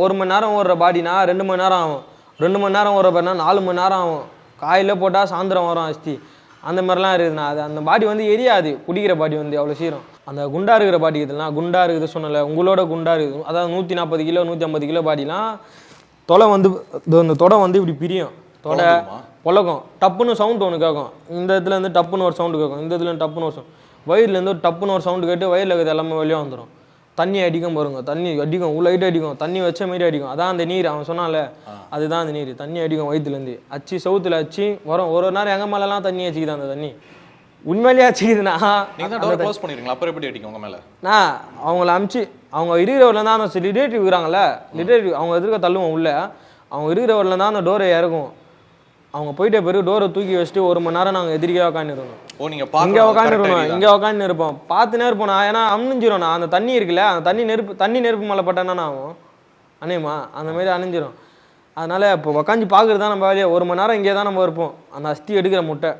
1 மணி நேரம் ஓடுற பாடினா 2 மணி நேரம் ஆகும், 2 மணி நேரம் ஓடுற பாடினா 4 மணி நேரம் ஆகும். காலையில் போட்டால் சாயந்தரம் வரும் அஸ்தி. அந்த மாதிரிலாம் இருக்குதுண்ணா. அது அந்த பாடி வந்து எரியாது, குடிக்கிற பாடி வந்து அவ்வளோ சீரம். அந்த குண்டா இருக்கிற பாடி இருக்குதுன்னா, குண்டா இருக்குது சொன்னல, உங்களோட குண்டா இருக்குது, அதாவது 140 கிலோ 150 கிலோ பாடிலாம் தொலை வந்து இந்த தொடை வந்து இப்படி பிரியும், தொடை பொழக்கும், டப்புன்னு சவுண்டு ஒன்று கேட்கும். இந்த இடத்துலேருந்து டப்புன்னு ஒரு சவுண்டு கேட்கும், இந்த இடத்துல டப்புன்னு ஒரு சவுண்ட், வயிறுலேருந்து ஒரு டப்புன்னு ஒரு சவுண்டு கேட்டு வயிறில் இருக்கிறது எல்லாமே வெளியே வந்துடும். தண்ணி அடிக்கும் பாருங்க, தண்ணி அடிக்கும், லைட் அடிக்கும், தண்ணி வச்ச மாரி அடிக்கும். அதான் அந்த நீர், அவன் சொன்னால அதுதான் அந்த நீர். தண்ணி அடிக்கும் வயிற்றுலேருந்து, அச்சு சவுத்துல அச்சு வரும். ஒரு நேரம் எங்கள் மேலெலாம் தண்ணி அடிச்சுக்குது அந்த தண்ணி, உண்மையிலேயே அடிச்சுக்குதுண்ணா. அப்புறம் எப்படி அடிக்கும் உங்க மேலே? நான் அவங்கள அனுப்பிச்சு அவங்க இருக்கிறவரில் தான் அந்த ரிலேட்டிவ் இருக்கிறாங்கல்ல, ரிலேட்டிவ் அவங்க எதிர்க்க தள்ளுவோம் உள்ள, அவங்க இருக்கிறவரில் தான் அந்த டோரை இறக்கும். அவங்க போயிட்ட பிறகு டோரை தூக்கி வச்சுட்டு 1 மணி நேரம் நாங்கள் எதிரிக்கே உட்காந்துருக்கோம். இங்கே உட்காந்துருக்கணும், இங்கே உட்காந்து இருப்போம், பார்த்துனே இருப்போம். நான் ஏன்னா அணிஞ்சிரும், நான் அந்த தண்ணி இருக்குல்ல, அந்த தண்ணி நெருப்பு மேலே பட்டேன்னா ஆகும் அணையுமா, அந்த மாதிரி அணிஞ்சிரும். அதனால் இப்போ உட்காந்து பார்க்குறது தான் நம்ம வேலையை. 1 மணி நேரம் இங்கே தான் நம்ம இருப்போம். அந்த அஸ்தி எடுக்கிற முட்டை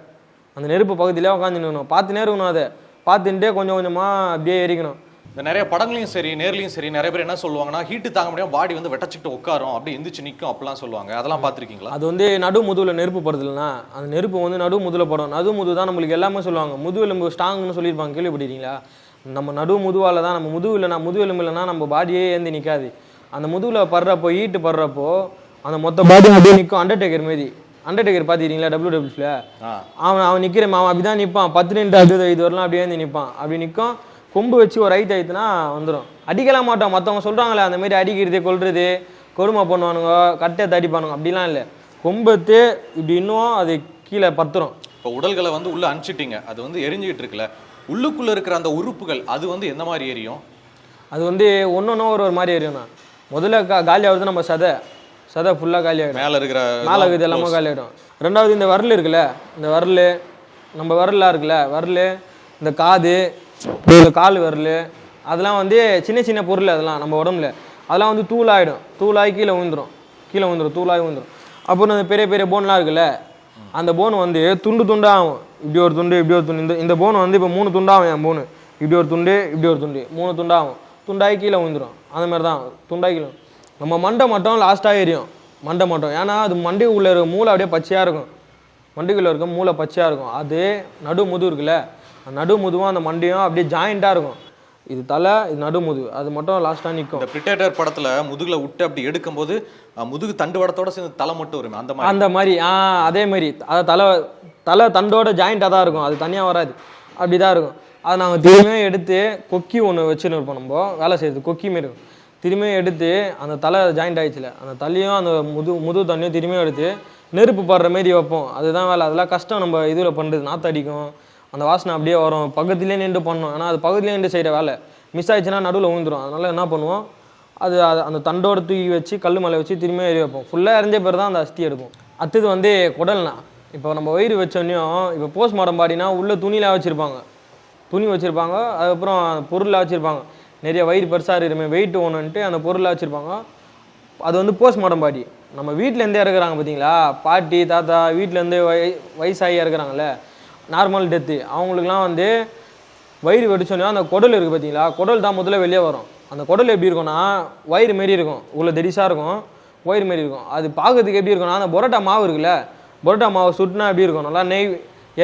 அந்த நெருப்பு பக்கத்துலேயே உட்காந்துருக்கணும், பார்த்துனே இருக்கணும். அதை பார்த்துட்டே கொஞ்சம் கொஞ்சமாக அப்படியே எரிக்கணும். இந்த நிறைய படங்களையும் சரி நேர்லையும் சரி நிறைய பேர் என்ன சொல்லுவாங்கன்னா, ஹீட்டு தாங்க முடியாம பாடி வந்து வெட்டச்சிட்டு உட்காரும், அப்படி எந்திரிச்சு நிற்கும் அப்படிலாம் சொல்லுவாங்க. அதெல்லாம் பார்த்துருக்கீங்களா? அது வந்து நடு முதுகில் நெருப்பு படுறதுலன்னா, அந்த நெருப்பு வந்து நடு முதுகில் படும். நடு முது தான் நம்மளுக்கு எல்லாமே சொல்லுவாங்க. முதுகெலும்பு ஸ்ட்ராங்னு சொல்லியிருப்பாங்க, கேள்விப்பட்டிருக்கீங்களா? நம்ம நடு முதுவால் தான், நம்ம முதுகெலும்பு இல்லைன்னா நம்ம பாடியே ஏந்தி நிற்காது. அந்த முதுகில் படுறப்போ, ஹீட்டு படுறப்போ அந்த மொத்த பாடி அப்படியே நிற்கும். அண்டர்டேக்கர் மாரி, அண்டர்டேக்கர் பார்த்துக்கிறீங்களா WWE? அவன் நிற்கிறேன், அவன் அப்படி தான் நிற்பான். 10 to 5 வரலாம் அப்படியே வந்து நிற்பான். அப்படி நிற்கும், கொம்பு வச்சு ஒரு ரைட் ஆயிடுச்சுன்னா வந்துடும். அடிக்கலாம் மாட்டோம். மற்றவங்க சொல்கிறாங்களே அந்த மாதிரி அடிக்கிறது கொள்வது கொடுமை பண்ணுவானுங்க, கட்டை தடிப்பானுங்க, அப்படிலாம் இல்லை. கொம்பத்து இப்படி இன்னும் அது கீழே பத்துரும். இப்போ உடல்களை வந்து உள்ளே அனுப்பிச்சிட்டிங்க, அது வந்து எரிஞ்சுக்கிட்டு இருக்குல்ல, உள்ளுக்குள்ளே இருக்கிற அந்த உறுப்புகள் அது வந்து எந்த மாதிரி எரியும்? அது வந்து ஒன்று ஒரு மாதிரி எரியும்ண்ணா. முதல்ல காலி ஆகுது நம்ம சதை ஃபுல்லாக காலி ஆகிடும். மேலே இருக்குது எல்லாமே காலி ஆகிடும். ரெண்டாவது இந்த வரல் இருக்குல்ல, இந்த வரல் நம்ம வரலாம் இருக்குல்ல, வரல் இந்த காது கால் வரல் அதெல்லாம் வந்து சின்ன பொருள், அதெல்லாம் நம்ம உடம்புல அதெல்லாம் வந்து தூளாகிடும். தூளாகி கீழே விழுந்துடும், தூளாகி விழுந்துடும். அப்புறம் அந்த பெரிய போன்லாம் இருக்குல்ல, அந்த போன் வந்து துண்டாக ஆகும். இப்படி ஒரு துண்டு, இப்படி ஒரு துண்டு. இந்த போன் வந்து இப்போ 3 துண்டாகும். என் போனு இப்படி ஒரு துண்டு, இப்படி ஒரு துண்டு, 3 துண்டாகும். துண்டாகி கீழே விழுந்துடும். அந்த மாதிரி தான் துண்டாகி கீழே. நம்ம மண்டை மட்டும் லாஸ்ட்டாக எரியும், மண்டை மட்டும். ஏன்னா அது மண்டைக்குள்ளே இருக்க மூளை அப்படியே பச்சையாக இருக்கும், மண்டைக்குள்ளே இருக்க மூளை பச்சையாக இருக்கும். அது நடு முது இருக்குல்ல, நடு முதுவும் அந்த மண்டையும் அப்படியே ஜாயிண்டாக இருக்கும். இது தலை, இது நடு முதுகு, அது மட்டும் லாஸ்ட்டாக நிற்கும். இந்த பிரிட்டேட்டர் படத்தில் முதுகில் விட்டு அப்படி எடுக்கும்போது முதுகு தண்டு வடத்தோட சேர்ந்து தலை மட்டும் வரும், அந்த மாதிரி அதே மாதிரி அது தலை தண்டோட ஜாயிண்டாக தான் இருக்கும், அது தனியாக வராது, அப்படி தான் இருக்கும். அதை நாங்கள் திரும்பியும் எடுத்து கொக்கி ஒன்று வச்சுன்னு இருப்போம், நம்ம வேலை செய்யுது கொக்கி மாரி இருக்கும். திரும்பியும் எடுத்து அந்த தலை ஜாயிண்ட் ஆகிடுச்சுல, அந்த தலையும் அந்த முதுகு தண்ணியும் திரும்பியும் எடுத்து நெருப்பு படுற மாரி வைப்போம். அதுதான் வேலை. அதெல்லாம் கஷ்டம். நம்ம இதில் பண்ணுறது நாற்று அடிக்கும், அந்த வாசனை அப்படியே வரும். பக்கத்துலேயே நின்று பண்ணோம், ஆனால் அது பக்கத்துலேயே நின்று செய்கிற வேலை. மிஸ் ஆயிடுச்சுன்னா நடுவில் விழுந்துடும். அதனால் என்ன பண்ணுவோம், அது அந்த தண்டோட தூக்கி வச்சு கல் மேலே வச்சு திரும்பியும் எரி வைப்போம். ஃபுல்லாக எரிஞ்ச பேர் தான் அந்த அஸ்தி எடுப்போம். அடுத்தது வந்து குடல்னா, இப்போ நம்ம வயிறு வச்சோன்னையும், இப்போ போஸ்ட்மார்ட்டம் பாடினா உள்ளே துணியில் வச்சுருப்பாங்க, துணி வச்சுருப்பாங்க, அதுக்கப்புறம் பொருளாக வச்சுருப்பாங்க. நிறைய வயிறு பெருசாக இருக்கிறமே வெயிட் ஒன்றுன்ட்டு அந்த பொருளாக வச்சுருப்பாங்க. அது வந்து போஸ்ட்மார்ட்டம் பாடி. நம்ம வீட்டிலேருந்தே இறக்குறாங்க பார்த்தீங்களா, பாட்டி தாத்தா வீட்டிலேருந்து வயசாகி இறக்குறாங்கல்ல, நார்மல் டெத்து. அவங்களுக்குலாம் வந்து வயிறு வெடிச்சோன்னா அந்த குடல் இருக்குது பார்த்தீங்களா, குடல் தான் முதல்ல வெளியே வரும். அந்த குடல் எப்படி இருக்கும்னா வயிறு மாரி இருக்கும், உள்ள தெடிசாக இருக்கும், வயிறு மாரி இருக்கும். அது பார்க்கறதுக்கு எப்படி இருக்கும்னா, அந்த பரோட்டா மாவு இருக்குல்ல, பரோட்டா மாவை சுட்டினா எப்படி இருக்கும், நல்லா நெய்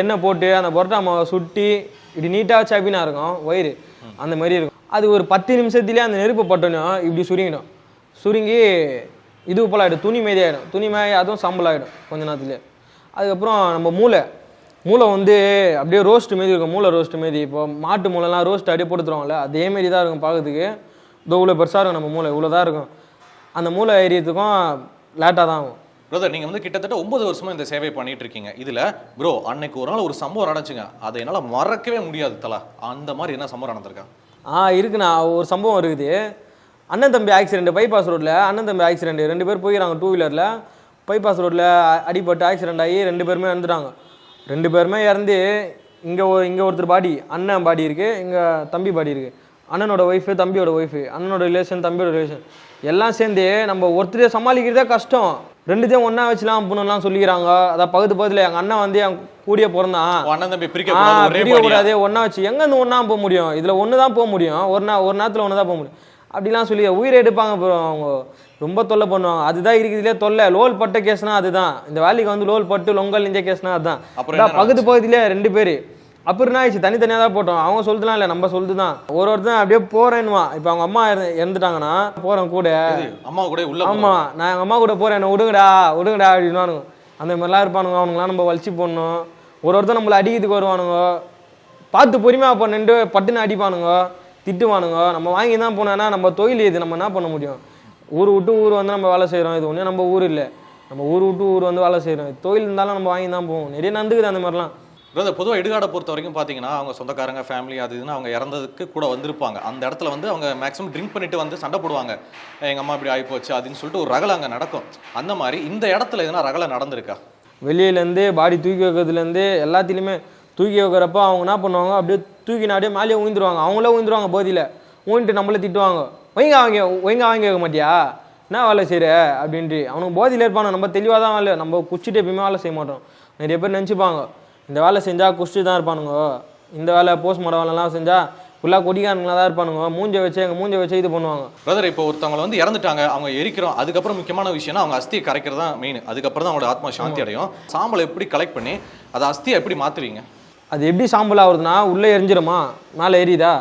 எண்ணெய் போட்டு அந்த பரோட்டா மாவை சுட்டி இப்படி நீட்டாக வச்சு அப்படின்னா இருக்கும் வயிறு, அந்த மாதிரி இருக்கும். அது ஒரு 10 நிமிஷத்துலேயே அந்த நெருப்பு பட்டோன்னா இப்படி சுருங்கிடும். சுருங்கி இது போல் ஆகிடும், துணி மாரி ஆகிடும். துணி மாரி அதுவும் சாம்பல் ஆகிடும் கொஞ்ச நேரத்துலேயே. அதுக்கப்புறம் நம்ம மூளை வந்து அப்படியே ரோஸ்ட் மாரி இருக்கும், மூளை ரோஸ்ட் மாரி. இப்போ மாட்டு மூளைலாம் ரோஸ்ட் அப்படியே போட்டுருவாங்கல்ல, அதேமாரி தான் இருக்கும் பார்க்கறதுக்கு. இதோ இவ்வளோ பெருசாக இருக்கும் நம்ம மூளை, இவ்வளோ தான் இருக்கும். அந்த மூளை ஏரியத்துக்கும் லேட்டாக தான் ஆகும். பிரதர், நீங்கள் வந்து கிட்டத்தட்ட 9 வருஷமாக இந்த சேவை பண்ணிட்டு இருக்கீங்க. இதில் ப்ரோ அன்னைக்கு ஒரு நாள் ஒரு சம்பவம் நடந்துச்சுங்க, அதை என்னால் மறக்கவே முடியாது தலா. அந்த மாதிரி என்ன சம்பவம் நடந்திருக்கா? இருக்குண்ணா, ஒரு சம்பவம் இருக்குது. அண்ணன் தம்பி ஆக்சிடென்ட், பைபாஸ் ரோட்டில் அண்ணன் தம்பி ஆக்சிடென்ட். 2 பேர் போய்க்கிறாங்க 2 வீலரில். பைபாஸ் ரோட்டில் அடிபட்டு ஆக்சிடென்ட் ஆகி 2 பேருமே இறந்துட்டாங்க. 2 பேருமே இறந்து இங்கே ஒருத்தர் பாடி, அண்ணன் பாடி இருக்குது, இங்கே தம்பி பாடி இருக்குது. அண்ணனோட ஒய்ஃபு, தம்பியோட ஒய்ஃபு, அண்ணனோட ரிலேஷன், தம்பியோட ரிலேஷன் எல்லாம் சேர்ந்து நம்ம ஒருத்தரையே சமாளிக்கிறதே கஷ்டம். 2த்தையும் ஒன்றா வச்சுலாம் அப்புணும்லாம் சொல்லிக்கிறாங்க. அதான் பக்கத்தில் எங்கள் அண்ணன் வந்து என் கூடிய பிறந்தான், பிரிக்கக்கூடாது, ஒன்றா வச்சு எங்கேருந்து ஒன்றா போக முடியும், இதில் ஒன்று தான் போக முடியும், ஒரு நேரத்தில் ஒன்று தான் போக முடியும் அப்படிலாம் சொல்லி உயிரை எடுப்பாங்க. அப்புறம் அவங்க ரொம்ப தொல்லை பண்ணுவாங்க. அதுதான் இருக்குதுலேயே தொல்லை. லோல் பட்ட கேஸ்னா அதுதான். இந்த வேலைக்கு வந்து லோல் பட்டு லொங்கல் இஞ்ச கேஸ்னா அதுதான். அப்புறம் பக்கத்து பகுதியிலே 2 பேர். அப்புறம் என்ன ஆயிடுச்சு, தனித்தனியாக தான் போட்டோம். அவங்க சொல்லுதுலாம் இல்லை, நம்ம சொல்லுது தான். ஒருத்தன் அப்படியே போறேன்னுவான். இப்போ அவங்க அம்மா இறந்துட்டாங்கன்னா போறேன் கூட, அம்மா கூட உள்ள. ஆமா நான் எங்கள் அம்மா கூட போறேன், என்ன விடுங்கடா விடுங்கடா அப்படின்னுவானுங்க. அந்த மாதிரிலாம் இருப்பானுங்க. அவனுங்களாம் நம்ம வலிச்சு போடணும். ஒருத்தன் நம்மளை அடிக்கிறதுக்கு வருவானுங்க. பார்த்து பொறுமையாக பண்ணிட்டு பட்டுன்னு அடிப்பானுங்க, திட்டுவானுங்க. நம்ம வாங்கி தான் போனோன்னா நம்ம தொழில் இது, நம்ம என்ன பண்ண முடியும்? ஊர் விட்டு ஊர் வந்து நம்ம வேலை செய்கிறோம். இது ஒன்றும் நம்ம ஊர் இல்லை, நம்ம ஊர் விட்டு ஊர் வந்து வேலை செய்கிறோம். தொழில் இருந்தாலும் நம்ம வாங்கி தான் போவோம். நிறைய நடந்துக்குது அந்த மாதிரிலாம். பொதுவாக இடுகாடை பொறுத்த வரைக்கும் பார்த்தீங்கன்னா அவங்க சொந்தக்காரங்க ஃபேமிலி அது இதுன்னு அவங்க இறந்ததுக்கு கூட வந்திருப்பாங்க. அந்த இடத்துல வந்து அவங்க மேக்ஸிமம் ட்ரிங்க் பண்ணிட்டு வந்து சண்டை போடுவாங்க. எங்கள் அம்மா இப்படி ஆகிப்போச்சு அப்படின்னு சொல்லிட்டு ஒரு ரகலை அங்கே நடக்கும். அந்த மாதிரி இந்த இடத்துல எதுனா ரகலை நடந்திருக்கா? வெளியிலேருந்து பாடி தூக்கி வைக்கிறதுலேருந்து எல்லாத்துலேயுமே தூக்கி வைக்கிறப்போ அவங்க என்ன பண்ணுவாங்க, அப்படியே தூக்கி நாடியே மேலேயே ஊந்துருவாங்க. அவங்களே ஊந்துருவாங்க போதியில். ஊன்ட்டு நம்மளே திட்டுவாங்க, ஒய்ங்க வாங்கி வைக்க மாட்டியா, என்ன வேலை செய்கிற அப்படின்ட்டு. அவனுக்கு போதியில் இருப்பாங்க. நம்ம தெளிவாக தான் வேலை, நம்ம குச்சிட்டு எப்பயுமே வேலை செய்ய மாட்டோம். நிறைய பேர் நினச்சிப்பாங்க இந்த வேலை செஞ்சால் குச்சிட்டு தான் இருப்பானுங்க, இந்த வேலை போஸ்ட்மார்ட்டம் வேலைலாம் செஞ்சால் ஃபுல்லாக கொடிக்காரங்களாக தான் இருப்பானுங்க, மூஞ்சை வச்சு இது பண்ணுவாங்க. பிரதர், இப்போ ஒருத்தவங்க வந்து இறந்துட்டாங்க, அவங்க எரிக்கிறோம். அதுக்கப்புறம் முக்கியமான விஷயம்னா அவங்க அஸ்தியை கரைக்கிறது தான் மெயின். அதுக்கப்புறம் தான் அவங்களோட ஆத்மா சாந்தி அடையும். சாம்பலை எப்படி கலெக்ட் பண்ணி அதை அஸ்தியை எப்படி மாற்றுவீங்க? அது எப்படி சாம்பல் ஆகுதுன்னா, உள்ளே எரிஞ்சிருமா, மேலே எரியுதா,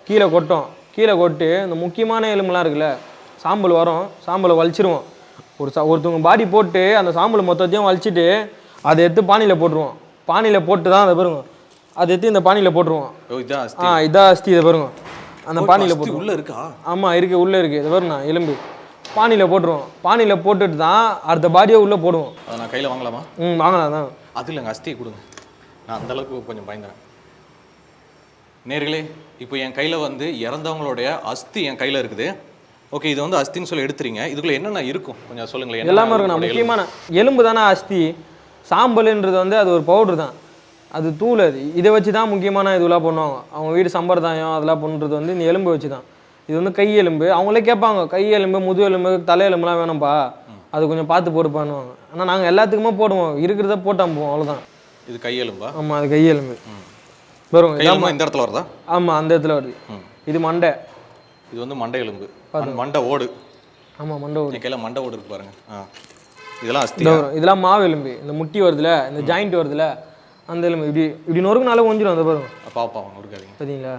கீழே கொட்டும். கீழே கொட்டு இந்த முக்கியமான எலும்புலாம் இருக்குல்ல, சாம்பல் வரும். சாம்பலை வலிச்சிருவோம். ஒருத்தவங்க பாடி போட்டு அந்த சாம்பல் மொத்தத்தையும் வலிச்சிட்டு அதை எடுத்து பானியில் போட்டுருவோம். பானியில் போட்டு தான் அதை பாருங்க, அதை எடுத்து இந்த பானியில் போட்டுருவோம். இதான் அஸ்தி. இதை பாருங்க, அந்த பானியில் போட்டு உள்ளே இருக்கா? ஆமாம் இருக்குது, உள்ளே இருக்குது. இதை பாருங்க எலும்பு. பானியில் போட்டுருவோம். பானியில் போட்டுட்டு தான் அடுத்த பாடியை உள்ளே போடுவோம். அதை நான் கையில் வாங்கலாமா? வாங்கலாம் தான். அது இல்லைங்க, அஸ்தியை கொடுங்க. நான் அந்தளவுக்கு கொஞ்சம் பயந்தேன். நேர்களே, இப்போ என் கையில் வந்து இறந்தவங்களுடைய அஸ்தி என் கையில் இருக்குது. ஓகே, இது வந்து அஸ்தின்னு சொல்லி எடுத்துறீங்க. இதுக்குள்ள என்னென்ன இருக்கும் கொஞ்சம் சொல்லுங்களேன். எல்லாமே இருக்கும். முக்கியமான எலும்பு தானே அஸ்தி. சாம்பல்ன்றது வந்து அது ஒரு பவுடர் தான், அது தூள். அது இதை வச்சு தான் முக்கியமான இதுலாம் பண்ணுவாங்க. அவங்க வீடு சம்பிரதாயம் அதெல்லாம் பண்ணுறது வந்து இந்த எலும்பு வச்சு தான். இது வந்து கை எலும்பு. அவங்களே கேட்பாங்க, கை எலும்பு, முது எலும்பு, தலை எலும்புலாம் வேணும்ப்பா, அது கொஞ்சம் பார்த்து போட்டு பண்ணுவாங்க. ஆனால் நாங்கள் எல்லாத்துக்குமே போடுவோம், இருக்கிறத போட்டு அனுப்புவோம், அவ்வளோதான். இது கை எலும்பா? ஆமாம், அது கை எலும்பு வரும். இந்த இடத்துல வருதா? ஆமாம், அந்த இடத்துல வருது. இது மண்டை. இது வந்து மண்டை எலும்பு, மண்டை ஓடு. ஆமாம், மண்டை ஓடு. கையில் மண்டை ஓடு இருக்கு பாருங்க. இதெல்லாம் அஸ்தி வரும். இதெல்லாம் மாவு எலும்பு. இந்த முட்டி வருதுல, இந்த ஜாயிண்ட் வருதுல, அந்த எலும்பு இப்படி நொறுக்குனாலும் கொஞ்சம் அந்த பாருங்க. பாப்பா நொறுக்காதீங்க, சரிங்களா?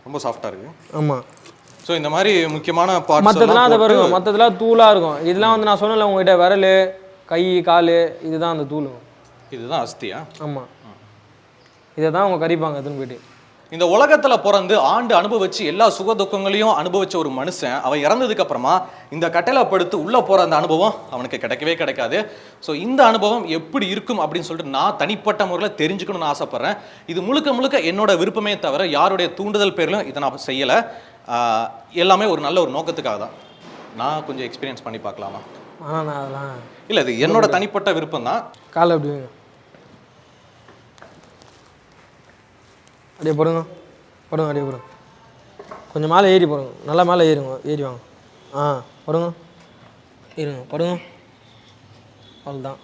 ரொம்ப சாஃப்டாக இருக்கு. ஆமாம். ஸோ இந்த மாதிரி முக்கியமான பார்ட்ஸ் மற்றதெல்லாம் அதை பாருங்க, மற்றதெல்லாம் தூளாக இருக்கும். இதெல்லாம் வந்து நான் சொன்னல உங்ககிட்ட, விரல், கை, கால், இதுதான் அந்த தூள். இதுதான் அஸ்தியா? ஆமாம், இதை தான் அவங்க கறிப்பாங்க அதுன்னு போயிட்டு. இந்த உலகத்துல பிறந்து ஆண்டு அனுபவிச்சு எல்லா சுக துக்கங்களையும் அனுபவிச்ச ஒரு மனுஷன் அவன் இறந்ததுக்கு அப்புறமா இந்த கட்டளை படுத்து உள்ள போற அந்த அனுபவம் அவனுக்கு கிடைக்கவே கிடைக்காது. ஸோ இந்த அனுபவம் எப்படி இருக்கும் அப்படின்னு சொல்லிட்டு நான் தனிப்பட்ட முறையில் தெரிஞ்சுக்கணும்னு ஆசைப்படுறேன். இது முழுக்க முழுக்க என்னோட விருப்பமே தவிர யாருடைய தூண்டுதல் பேரிலும் இதை நான் செய்யலை. எல்லாமே ஒரு நல்ல ஒரு நோக்கத்துக்காக தான். நான் கொஞ்சம் எக்ஸ்பீரியன்ஸ் பண்ணி பார்க்கலாமா? ஆனால் நான் அதெல்லாம் இல்லை, இது என்னோட தனிப்பட்ட விருப்பம் தான். காலை அப்படி அப்படியே போடுங்க, அப்படியே போடுங்க. கொஞ்சம் மேலே ஏறி போடுங்க, நல்லா மேலே ஏறி வாங்க. போடுங்க, போடுங்க, அவ்வளோதான்.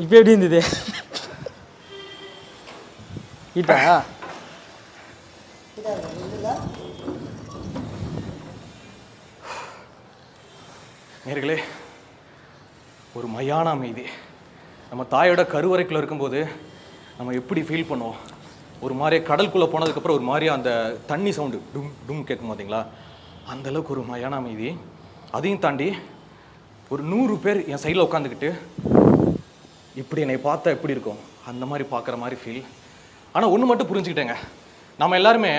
இப்போ எப்படி இருந்தது? ஈட்டா நேர்களே, ஒரு மயான அமைதி. நம்ம தாயோட கருவறைக்குள்ள இருக்கும்போது நம்ம எப்படி ஃபீல் பண்ணுவோம்? ஒரு மாதிரியே கடலுக்குள்ளே போனதுக்கப்புறம் ஒரு மாதிரியா அந்த தண்ணி சவுண்டு டும் டும் கேட்கும் பார்த்தீங்களா, அந்தளவுக்கு ஒரு மயான அமைதி. அதையும் தாண்டி ஒரு 100 பேர் என் சைடில் உட்காந்துக்கிட்டு இப்படி என்னை பார்த்தா எப்படி இருக்கும் அந்த மாதிரி பார்க்குற மாதிரி ஃபீல். ஆனால் ஒன்று மட்டும் புரிஞ்சுக்கிட்டேங்க, நம்ம எல்லாருமே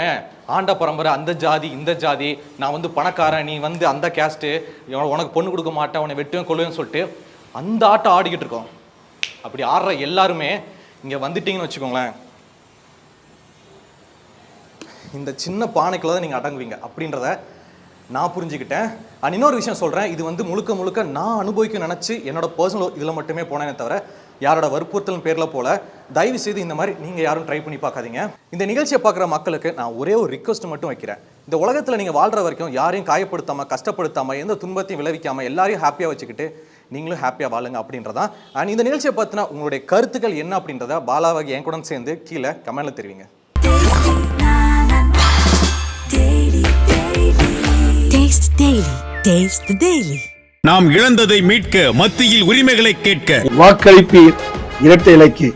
ஆண்ட பரம்பரை, அந்த ஜாதி இந்த ஜாதி, நான் வந்து பணக்காரன், நீ வந்து அந்த கேஸ்ட்டு, உனக்கு பொண்ணு கொடுக்க மாட்டேன், உன்னை வெட்டுவேன் கொள்ளுவேன்னு சொல்லிட்டு அந்த ஆட்டம் ஆடிக்கிட்டு இருக்கோம். அப்படி ஆடுற எல்லாருமே இங்கே வந்துட்டீங்கன்னு வச்சுக்கோங்களேன், இந்த சின்ன பானைக்குள்ள தான் நீங்கள் அடங்குவீங்க அப்படின்றத நான் புரிஞ்சுக்கிட்டேன். இன்னொரு விஷயம் சொல்கிறேன், இது வந்து முழுக்க முழுக்க நான் அனுபவிக்க நினச்சி என்னோட பர்சனல் இதில் மட்டுமே போனேனே தவிர யாரோட வற்புறுத்தல் பேரில் போல தயவு செய்து இந்த மாதிரி நீங்கள் யாரும் ட்ரை பண்ணி பார்க்காதீங்க. இந்த நிகழ்ச்சியை பார்க்குற மக்களுக்கு நான் ஒரே ஒரு ரிக்வஸ்ட் மட்டும் வைக்கிறேன். இந்த உலகத்தில் நீங்கள் வாழ்கிற வரைக்கும் யாரையும் காயப்படுத்தாமல் கஷ்டப்படுத்தாமல் எந்த துன்பத்தையும் விளைவிக்காமல் எல்லாரையும் ஹாப்பியாக வச்சுக்கிட்டு நீங்களும் ஹாப்பியாக வாழுங்க அப்படின்றதான். அண்ட் இந்த நிகழ்ச்சியை பார்த்தினா உங்களுடைய கருத்துக்கள் என்ன அப்படின்றத பாலாவாகி என் கூட சேர்ந்து கீழே கமெண்ட்ல தெரிவிங்க. Taste Daily. Taste the Daily. நாம் இழந்ததை மீட்க, மத்தியில் உரிமைகளை கேட்க வாக்களிப்பீர் இரட்டை இலைக்கு.